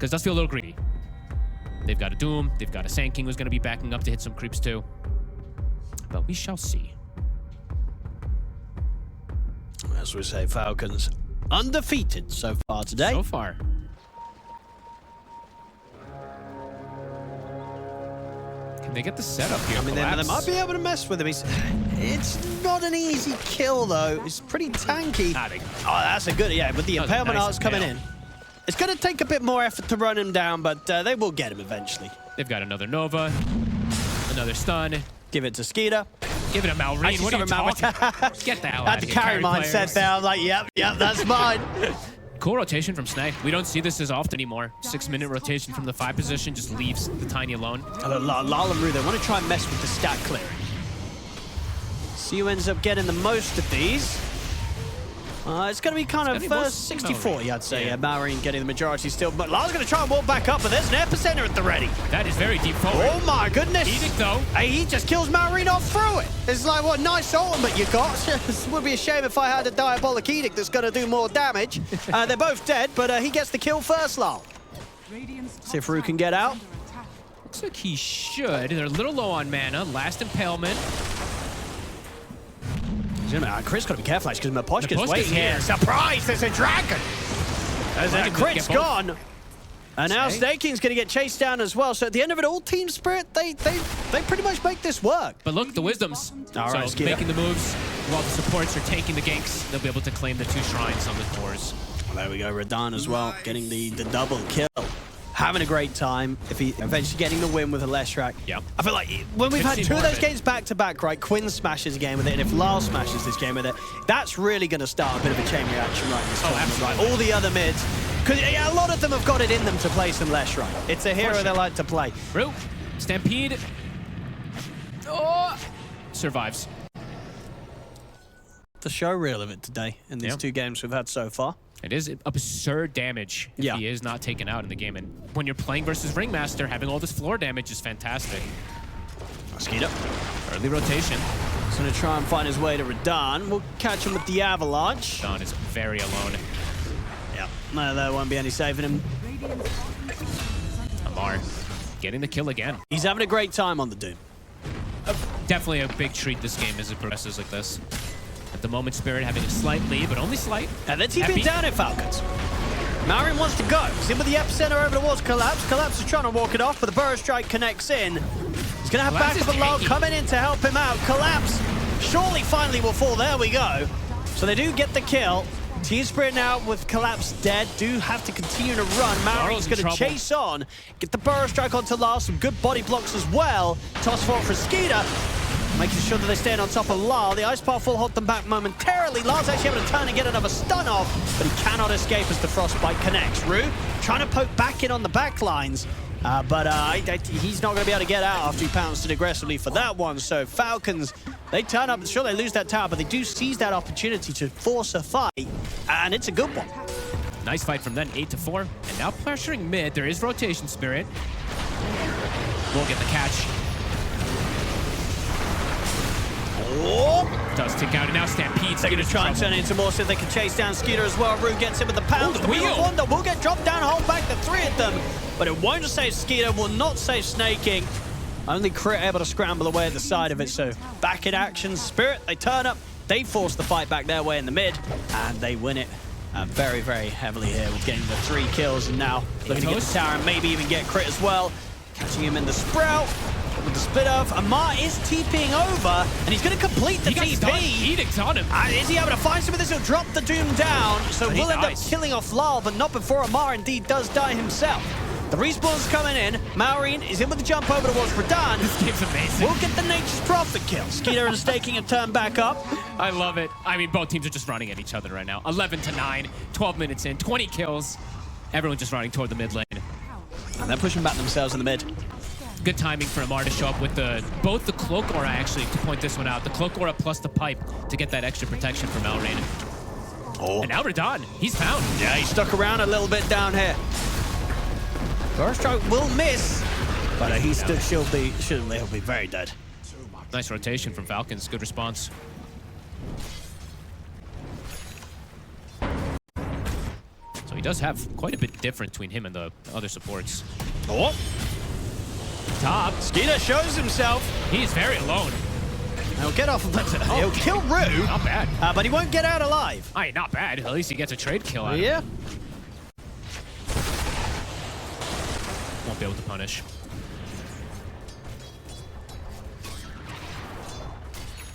Because it does feel a little greedy. They've got a Doom. They've got a Sand King who's going to be backing up to hit some creeps too. But we shall see. As we say, Falcons undefeated so far today. So far. Can they get the setup here? I mean, they might be able to mess with him. It's not an easy kill, though. It's pretty tanky. Oh, that's a good, yeah, with the impalement arts coming in. It's going to take a bit more effort to run him down, but they will get him eventually. They've got another Nova, another stun. Give it to Skeeter. Give it a Malrine. What are you talking? Get the hell out of here. Had the carry mindset there. I'm like, yep, that's mine. Cool rotation from Snake. We don't see this as often anymore. 6-minute rotation from the 5 position just leaves the Tiny alone. Lal and Rue, they want to try and mess with the stat clearing. See who ends up getting the most of these. It's going to be kind of 60-40, I'd say. Yeah, Malrine getting the majority still. But Lal's going to try and walk back up, but there's an epicenter at the ready. That is very deep forward. Oh my goodness. Edict, though. Hey, he just kills Malrine off through it. It's like, what nice ultimate you got. It would be a shame if I had a Diabolic Edict that's going to do more damage. They're both dead, but he gets the kill first, Lal. See if Rue can get out. Looks like he should. They're a little low on mana. Last impalement. Chris got to be careful because Maposhka's waiting here. Surprise! There's a dragon! As a crit's gone. And now Snake King's going to get chased down as well. So at the end of it all, Team Spirit, they pretty much make this work. But look, the Wisdoms. All right, so making the moves while the supports are taking the ganks, they'll be able to claim the 2 shrines on the cores. Well, there we go. Radan as well, getting the double kill. Having a great time. If he eventually getting the win with a Leshrac. Yeah. I feel like when we've had 2 of those games back to back, right? Quinn smashes a game with it, and if Lal smashes this game with it, that's really going to start a bit of a chain reaction right in this tournament, right? All the other mids, because a lot of them have got it in them to play some Leshrac. It's a hero they like to play. Rue, Stampede. Oh, survives. The show reel of it today in these 2 games we've had so far. It is absurd damage if he is not taken out in the game. And when you're playing versus Ringmaster, having all this floor damage is fantastic. Skeeter. Early rotation. He's going to try and find his way to Radan. We'll catch him with the Avalanche. Radan is very alone. Yeah, no, there won't be any saving him. Amar getting the kill again. He's having a great time on the Doom. Definitely a big treat this game as it progresses like this. At the moment, Spirit having a slight lead, but only slight. And they're TPing down at Falcons. Malrine wants to go. He's in with the epicenter over towards Collapse. Collapse is trying to walk it off, but the Burrow Strike connects in. He's going to have backup of Lal coming in to help him out. Collapse surely finally will fall. There we go. So they do get the kill. Team Spirit now with Collapse dead do have to continue to run. Malrine's going to chase on. Get the Burrow Strike onto Lal. Some good body blocks as well. Toss forward for Skeeter. Making sure that they stay on top of Lal. The Ice Path will hold them back momentarily. Lal's actually able to turn and get another stun off, but he cannot escape as the Frostbite connects. Rue trying to poke back in on the back lines, but he's not going to be able to get out after he pounced it aggressively for that one. So Falcons, they turn up. Sure, they lose that tower, but they do seize that opportunity to force a fight, and it's a good one. Nice fight from then, 8-4. And now pressuring mid. There is rotation, Spirit. We'll get the catch. Oh. Does tick out, and now Stampede's going to try and turn it into more so they can chase down Skeeter as well. Rue gets him with the pounds. The Wheel of Wonder will get dropped down, hold back the 3 of them, but it won't save Skeeter, will not save Snake King. Only Crit able to scramble away at the side of it, so back in action. Spirit, they turn up, they force the fight back their way in the mid, and they win it very, very heavily here with getting the 3 kills, and now looking to get the tower and maybe even get Crit as well. Catching him in the Sprout. With the split off, Amar is TPing over, and he's going to complete the TP. Edict's on him. Is he able to find some of this? He'll drop the Doom down, so we'll end up killing off Lal, but not before Amar indeed does die himself. The respawn's coming in. Malrine is in with the jump over towards Radan. This game's amazing. We'll get the Nature's Prophet kill. Skeeter and Staking have turned back up. I love it. I mean, both teams are just running at each other right now. 11-9, 12 minutes in, 20 kills. Everyone's just running toward the mid lane. And they're pushing back themselves in the mid. Good timing for Amar to show up with both the Cloak Aura, actually, to point this one out. The Cloak Aura plus the Pipe to get that extra protection from Malrine. Oh. And now Radan, he's found. Yeah, he's stuck around a little bit down here. First stroke will miss, but he'll be very dead. Nice rotation from Falcons. Good response. So He does have quite a bit different between him and the other supports. Oh. Top. Skeeter shows himself. He's very alone. He'll get off of that. He'll kill Rue. Not bad. But he won't get out alive. Aye, not bad. At least he gets a trade kill out of Yeah. him. Won't be able to punish.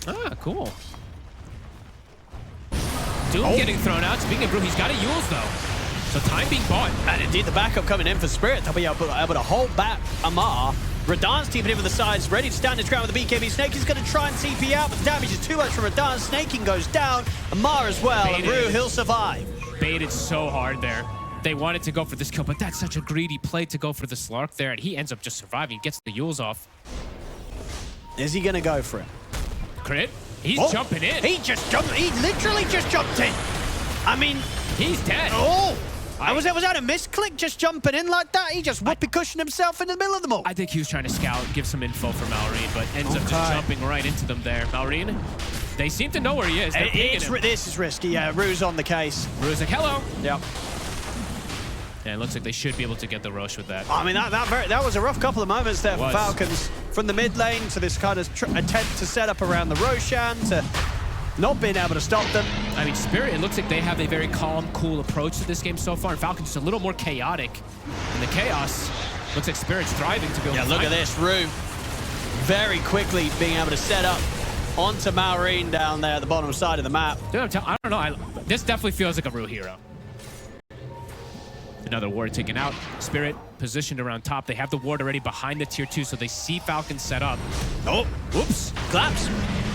Ah, cool. Doom getting thrown out. Speaking of Rue, he's got a Yules though. So time being bought. And indeed, the backup coming in for Spirit. They'll be able to hold back Amar. Radan's teaming in with the sides, ready to stand his ground with the BKB. Snake is going to try and CP out, but the damage is too much for Radan. Snaking goes down. Amar as well. Baited. And Rue, he'll survive. Baited so hard there. They wanted to go for this kill, but that's such a greedy play to go for the Slark there, and he ends up just surviving. Gets the Yules off. Is he going to go for it? Crit. He's jumping in. He just jumped. He literally just jumped in. I mean, he's dead. Oh! Was that a misclick just jumping in like that? He just whoopee cushioned himself in the middle of them all. I think he was trying to scout, give some info for Malrine, but ends up just jumping right into them there. Malrine, they seem to know where he is. This is risky. Yeah, Rue's on the case. Rue's like, hello. Yep. Yeah, it looks like they should be able to get the rush with that. I mean, that was a rough couple of moments there for Falcons. From the mid lane to this kind of attempt to set up around the Roshan to not being able to stop them. I mean, Spirit, it looks like they have a very calm, cool approach to this game so far, and Falcons just a little more chaotic. And the chaos looks like Spirit's thriving to be able to look at this, Rue. Very quickly being able to set up onto Malrine down there at the bottom side of the map. Dude, I don't know. This definitely feels like a Rue hero. Another ward taken out. Spirit positioned around top. They have the ward already behind the tier 2, so they see Falcons set up. Oh, whoops. Collapse.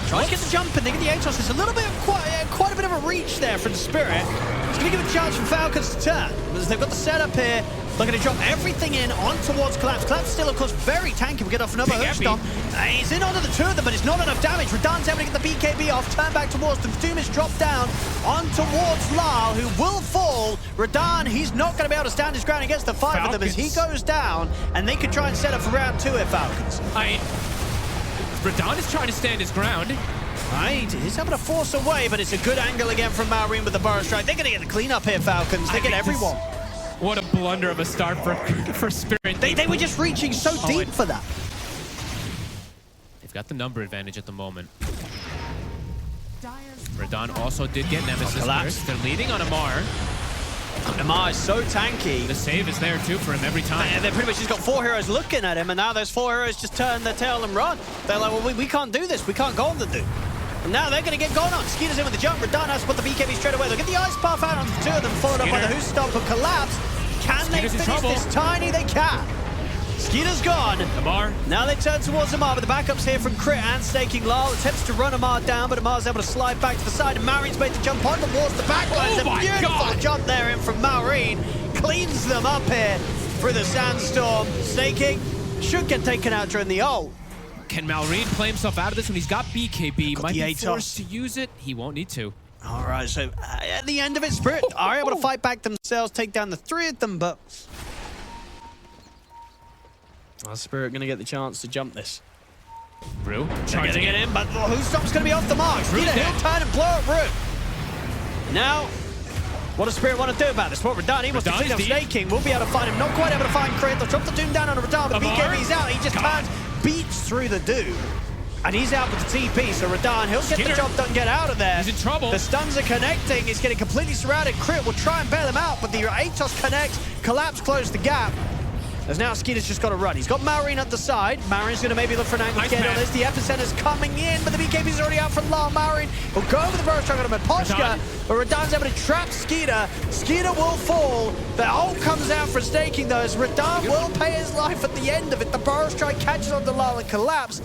Tries to get the jump in. They get the Atos. There's a little bit, quite a bit of a reach there from the Spirit. It's going to give a chance for Falcons to turn. As they've got the setup here. They're going to drop everything in on towards Collapse. Collapse still, of course, very tanky. We'll get off another hook stomp. He's in onto the two of them, but it's not enough damage. Radan's able to get the BKB off. Turn back towards them. Doom is dropped down on towards Lyle, who will fall. Radan, he's not going to be able to stand his ground against the five of them as he goes down, and they could try and set up for round 2 here, Falcons. Radan is trying to stand his ground. Right, he's able to force away, but it's a good angle again from Malrine with the burrow strike. They're going to get the cleanup here, Falcons. They get everyone. What a blunder of a start for Spirit. They were just reaching so deep for that. They've got the number advantage at the moment. Radan also did get Nemesis first. They're leading on Amar. Amar is so tanky. The save is there too for him every time. And they're pretty much just got 4 heroes looking at him, and now those 4 heroes just turn their tail and run. They're like, well, we can't do this. We can't go on the dude. And now they're going to get going on. Skeeter's in with the jump. Radan has to put the BKB straight away. They'll get the ice path out on the 2 of them, followed up by the Who Stomp and Collapse. Can they finish this tiny? They can. Skeeter's gone. Amar. Now they turn towards Amar, but the backup's here from Crit and Staking Lyle. Attempts to run Amar down, but Amar's able to slide back to the side, and Malrine's made to jump on towards the backline. Oh, a beautiful jump there in from Malrine. Cleans them up here through the sandstorm. Staking should get taken out during the ult. Can Malrine play himself out of this when he's got BKB? Got Might the be Atos. forced to use it. He won't need to. All right, so at the end of it, Spirit are able to fight back themselves, take down the 3 of them, but Spirit going to get the chance to jump this. Rue trying to get in, but Who Stomp's going to be off the mark. Skeeter, he'll turn and blow up Rue. Now, what does Spirit want to do about this? What Radan, he wants to clean up Snaking. We'll be able to find him. Not quite able to find Crit. They'll drop the Doom down on Radan, but BKB's out. He just turns, beats through the Doom. And he's out with the TP, so Radan, he'll get the job done, get out of there. He's in trouble. The stuns are connecting. He's getting completely surrounded. Crit will try and bail him out, but the Atos connects. Collapse closed the gap. As now Skeeter's just got to run. He's got Malrine at the side. Malrine's going to maybe look for an angle to get on this. The Epicenter's coming in, but the BKB's already out from Lyle. Malrine will go over the burrow strike on him at Poshka, but Radan's able to trap Skeeter. Skeeter will fall. The ult comes out for Staking, though, as Radan will pay his life at the end of it. The burrow strike catches on the Lyle and Collapse.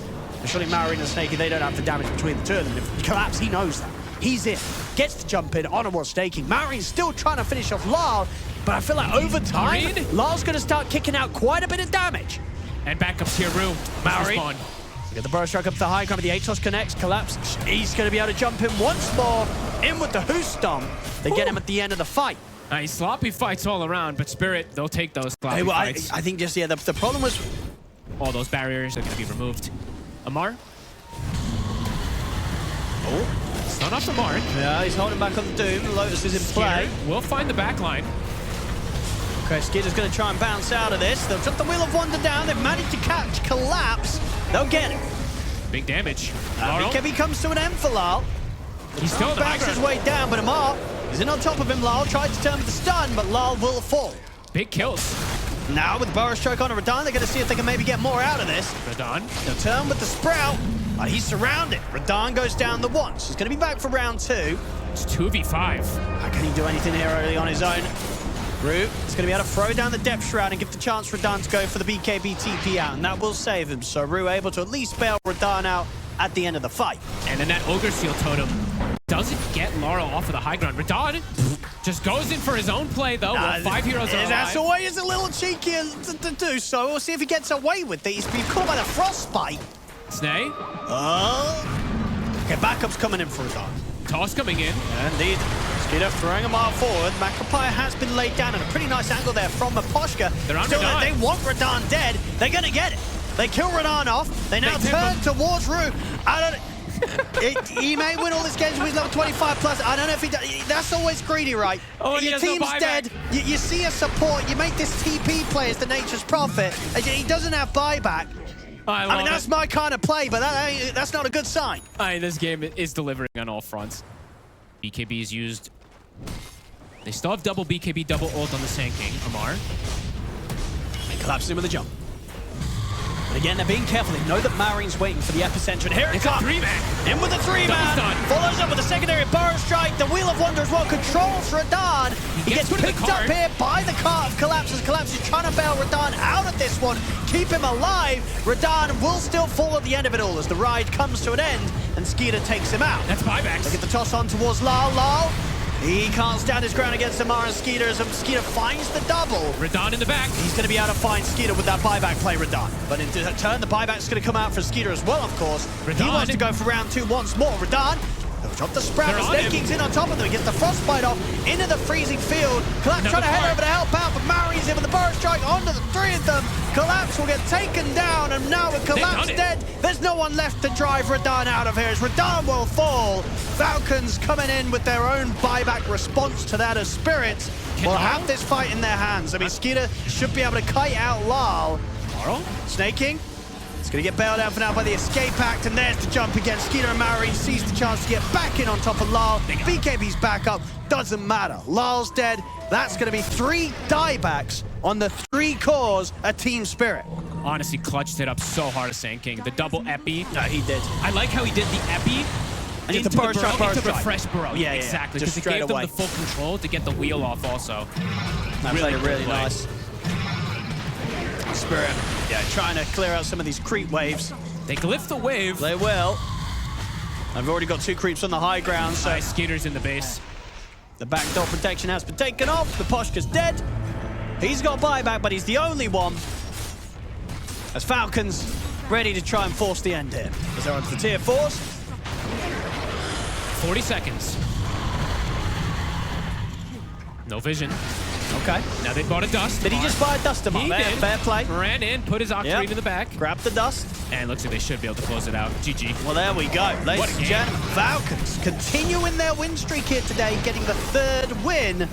Surely Malrine and Snaky, they don't have the damage between the 2 of them. If Collapse, he knows that. He's in. Gets to jump in. Honorable Staking. Malrine's still trying to finish off Lyle, but I feel like over time, Lyle's going to start kicking out quite a bit of damage. And backups here, Rue. Malrine. Get the burrow strike up to the high ground, but the Atos connects. Collapse. He's going to be able to jump in once more. In with the Who Stomp. They get him at the end of the fight. Nice sloppy fights all around, but Spirit, they'll take those sloppy fights. I think just, the problem was all those barriers are going to be removed. Amar. Oh. It's not off the mark. Yeah, he's holding back on the Doom. Lotus is in play. We'll find the back line. Okay, Skitter's going to try and bounce out of this. They'll drop the Wheel of Wonder down. They've managed to catch Collapse. They'll get it. Big damage. BKB comes to an end for Lal. He's still on the high backs his ground. way down, but Amar is in on top of him. Lal tried to turn with the stun, but Lal will fall. Big kills. Now with Burrow Stroke on Radahn, they're going to see if they can maybe get more out of this. Radahn. They'll turn with the Sprout. He's surrounded. Radahn goes down the once. He's going to be back for round 2. It's 2v5. How can he do anything here early on his own? Root is going to be able to throw down the Depth Shroud and give the chance for Radahn to go for the BKB TP out, and that will save him. So Root able to at least bail Radahn out at the end of the fight. And then that Ogre Seal Totem doesn't get Laurel off of the high ground. Radahn just goes in for his own play, though. 5 heroes are alive. That's always a little cheeky to do so. We'll see if he gets away with it. He's been caught by the Frostbite. Snay. Okay, backup's coming in for Radahn. Toss coming in. Indeed. Skidder throwing him out forward. Macropire has been laid down at a pretty nice angle there from Aposhka. They're on Still, Radahn. they want Radahn dead. They're going to get it. They kill Radahn off. They now turn towards Rue. He may win all these games with level 25 plus. I don't know if he does. That's always greedy, right? Oh, your team's dead. You see a support. You make this TP play as the nature's prophet. He doesn't have buyback. I mean, that's my kind of play, but that's not a good sign. This game is delivering on all fronts. BKB is used. They still have double BKB, double ult on the Sand King. Amar. He collapses in with a jump. But again, they're being careful. They know that Marine's waiting for the epicenter. And here it comes. It's a 3-man. In with the 3-man. Follows up with a secondary Burrow Strike. The Wheel of Wonder as well controls Radahn. He gets picked up here by the cart of Collapse. Collapse is trying to bail Radahn out of this one. Keep him alive. Radahn will still fall at the end of it all as the ride comes to an end and Skeeter takes him out. That's buybacks. They get the toss on towards Lal. Lal. He can't stand his ground against Amar and Skeeter as Skeeter finds the double. Radahn in the back. He's going to be able to find Skeeter with that buyback play, Radahn. But in turn, the buyback's going to come out for Skeeter as well, of course. Radahn. He wants to go for round 2 once more. Radahn, they'll drop the Sprout. Snake King's in on top of them. He gets the Frostbite off into the freezing field. Collapse trying to head over to help out, but Mari's in with the Burrow Strike onto the 3 of them. Collapse will get taken down, and now with Collapse dead, there's no one left to drive Radahn out of here as Radahn will fall. Falcons coming in with their own buyback response to that as Spirits will have this fight in their hands. I mean, Skeeter should be able to kite out Lal. Snake King. It's going to get bailed out for now by the Escape Act, and there's the jump again. Skeeter and Mary sees the chance to get back in on top of Lal. BKB's back up. Doesn't matter. Lal's dead. That's going to be 3 diebacks on the 3 cores of Team Spirit. Honestly, clutched it up so hard as Sand King. The double epi. No, he did. I like how he did the epi And into the Burrow Strike, into the fresh Burrow. Yeah, exactly. Just Because it gave away. them the full control to get the wheel off also. That really nice. Spirit, trying to clear out some of these creep waves. They glyph the wave. They will. I've already got 2 creeps on the high ground, so Nice, Skeeter's in the base. the backdoor protection has been taken off. The Poshka's dead. He's got buyback, but he's the only one. As Falcons ready to try and force the end here. As they're onto the tier 4s. 40 seconds. No vision. Okay. Now they bought a dust. Did he just buy a dust He did. Fair play. Ran in, put his Octarine in the back. Grab the dust. And looks like they should be able to close it out. GG. Well, there we go. Ladies and gentlemen, Falcons continuing their win streak here today, getting the 3rd win